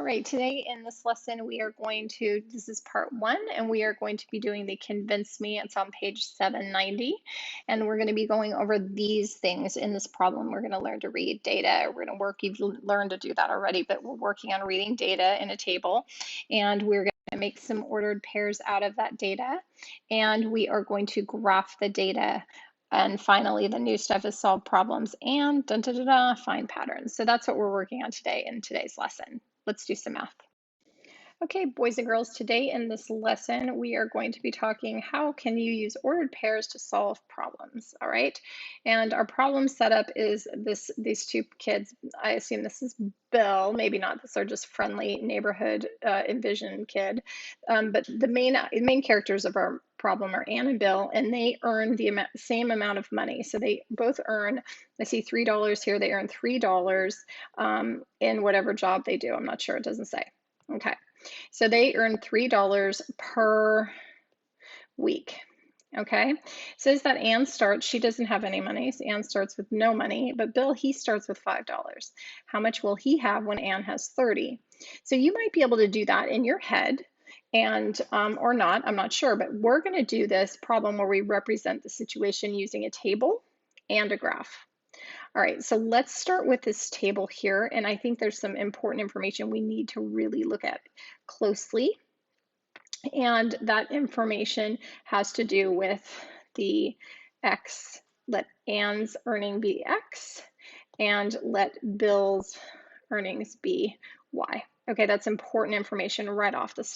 right, today in this lesson, this is part one, and we are going to be doing the convince me. It's on page 790. And we're going to be going over these things in this problem. We're going to learn to read data. We're going to you've learned to do that already, but we're working on reading data in a table. And we're going to make some ordered pairs out of that data. And we are going to graph the data. And finally, the new stuff is solve problems and find patterns. So that's what we're working on today in today's lesson. Let's do some math. Okay, boys and girls, today in this lesson, we are going to be talking how can you use ordered pairs to solve problems, all right? And our problem setup is these two kids. I assume this is Bill, maybe not, this are just friendly neighborhood envision kid. But the main characters of our problem are Ann and Bill, and they earn the same amount of money. So they both earn, I see $3 here, they earn $3 in whatever job they do. I'm not sure, it doesn't say. Okay. So they earn $3 per week. Okay, says that Ann starts, she doesn't have any money, so Ann starts with no money, but Bill, he starts with $5. How much will he have when Ann has 30? So you might be able to do that in your head, and or not, I'm not sure, but we're going to do this problem where we represent the situation using a table and a graph. All right, so let's start with this table here, and I think there's some important information we need to really look at closely. And that information has to do with the X. Let Ann's earning be X, and let Bill's earnings be Y. Okay, that's important information right off the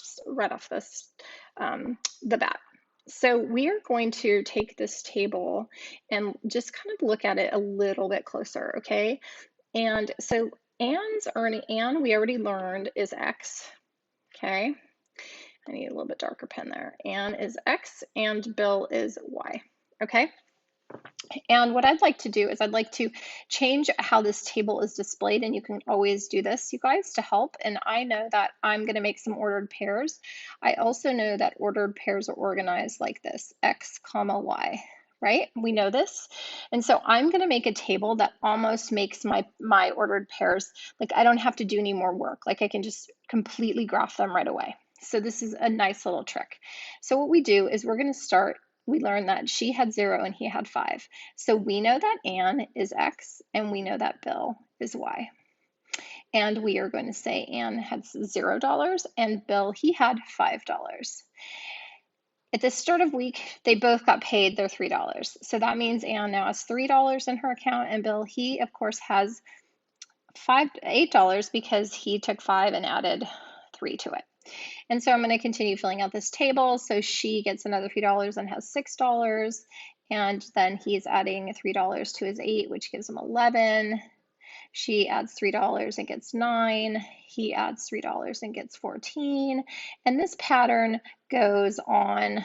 bat. So we are going to take this table and just kind of look at it a little bit closer, okay? And so Ann's earning, Ann, we already learned, is X, okay? I need a little bit darker pen there. Ann is X and Bill is Y, okay? And what I'd like to do is I'd like to change how this table is displayed, and you can always do this, you guys, to help. And I know that I'm going to make some ordered pairs. I also know that ordered pairs are organized like this, X comma Y, right? We know this. And so I'm going to make a table that almost makes my ordered pairs, like I don't have to do any more work. Like I can just completely graph them right away. So this is a nice little trick. So what we do is we're going to start. We learned that she had 0 and he had 5. So we know that Ann is X and we know that Bill is Y. And we are going to say Ann had $0 and Bill, he had $5. At the start of week, they both got paid their $3. So that means Ann now has $3 in her account, and Bill, he of course has $8 because he took 5 and added 3 to it. And so I'm going to continue filling out this table. So she gets another $3 and has $6. And then he's adding $3 to his 8, which gives him 11. She adds $3 and gets 9. He adds $3 and gets 14. And this pattern goes on,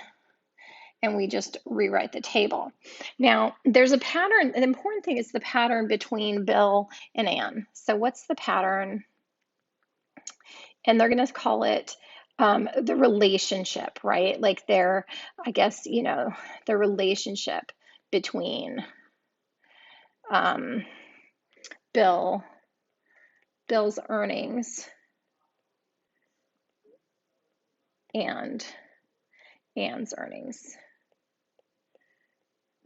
and we just rewrite the table. Now, there's a pattern. The important thing is the pattern between Bill and Ann. So what's the pattern? And they're going to call it the relationship, right? Like their, I guess, the relationship between Bill's earnings and Ann's earnings.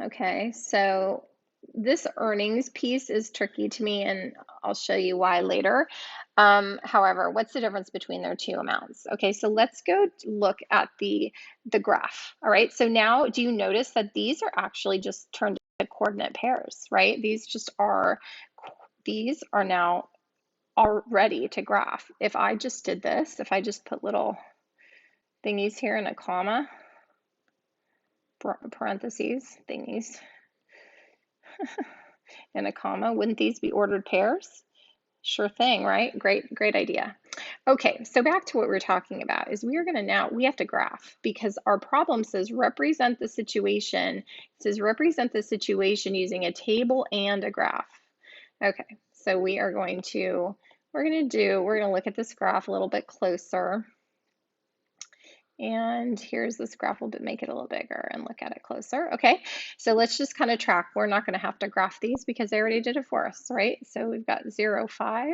Okay, so this earnings piece is tricky to me, and I'll show you why later. However, what's the difference between their two amounts? Okay, so let's go look at the graph. All right, so now do you notice that these are actually just turned into coordinate pairs, right? These are now all ready to graph. If I just did this, if I just put little thingies here in a comma, parentheses, thingies, and a comma, wouldn't these be ordered pairs? Sure thing, right? Great idea. Okay, so back to what we're talking about is we have to graph, because our problem says represent the situation. It says represent the situation using a table and a graph. Okay, so we're going to look at this graph a little bit closer. And here's this graph. We'll make it a little bigger and look at it closer. Okay, so let's just kind of track. We're not going to have to graph these because they already did it for us, right? So we've got 0, 5.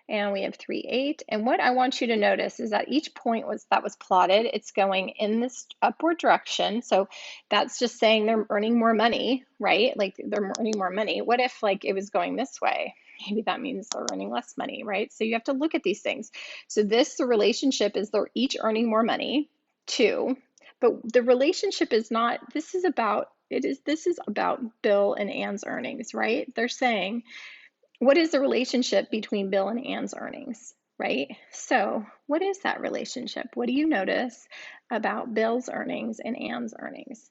and we have 3, 8. And what I want you to notice is that each point that was plotted, it's going in this upward direction. So that's just saying they're earning more money, right? Like they're earning more money. What if like it was going this way? Maybe that means they're earning less money, right? So you have to look at these things. So the relationship is they're each earning more money, 2. But the relationship is not, this is about Bill and Ann's earnings, right? They're saying, what is the relationship between Bill and Ann's earnings, right? So what is that relationship? What do you notice about Bill's earnings and Ann's earnings?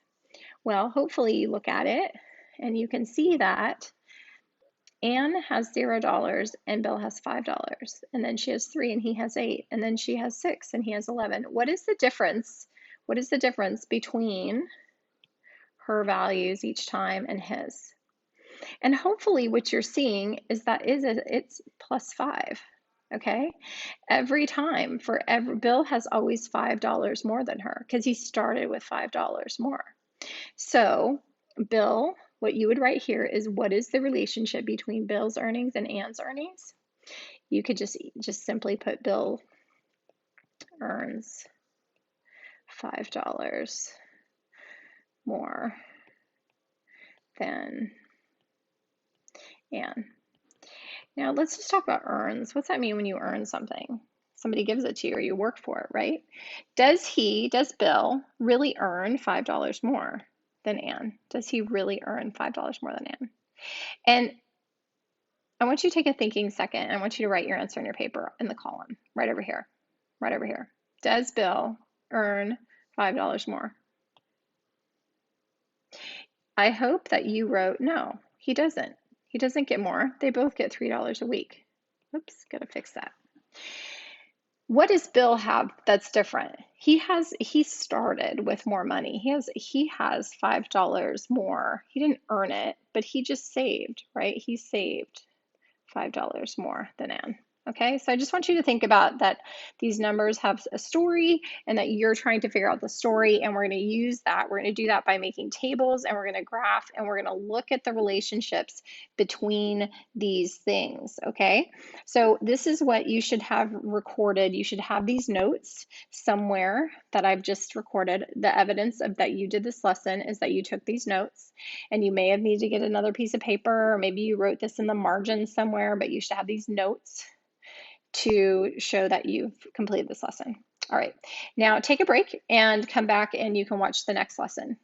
Well, hopefully you look at it and you can see that Ann has $0 and Bill has $5. And then she has 3 and he has 8. And then she has 6 and he has 11. What is the difference? What is the difference between her values each time and his? And hopefully what you're seeing is that it's plus 5. Okay, every time Bill has always $5 more than her because he started with $5 more. So Bill, what you would write here is, what is the relationship between Bill's earnings and Ann's earnings? You could just simply put Bill earns $5 more than Ann. Now let's just talk about earns. What's that mean when you earn something? Somebody gives it to you or you work for it, right? Does Bill really earn $5 more than Ann? Does he really earn $5 more than Ann? And I want you to take a thinking second. I want you to write your answer in your paper in the column, right over here, right over here. Does Bill earn $5 more? I hope that you wrote, no, he doesn't. He doesn't get more. They both get $3 a week. Oops, gotta fix that. What does Bill have that's different? He started with more money. He has $5 more. He didn't earn it, but he just saved, right? He saved $5 more than Ann. Okay, so I just want you to think about that these numbers have a story and that you're trying to figure out the story, and we're going to use that. We're going to do that by making tables, and we're going to graph, and we're going to look at the relationships between these things. Okay, so this is what you should have recorded. You should have these notes somewhere that I've just recorded. The evidence of that you did this lesson is that you took these notes, and you may have needed to get another piece of paper, or maybe you wrote this in the margin somewhere, but you should have these notes to show that you've completed this lesson. All right, now take a break and come back and you can watch the next lesson.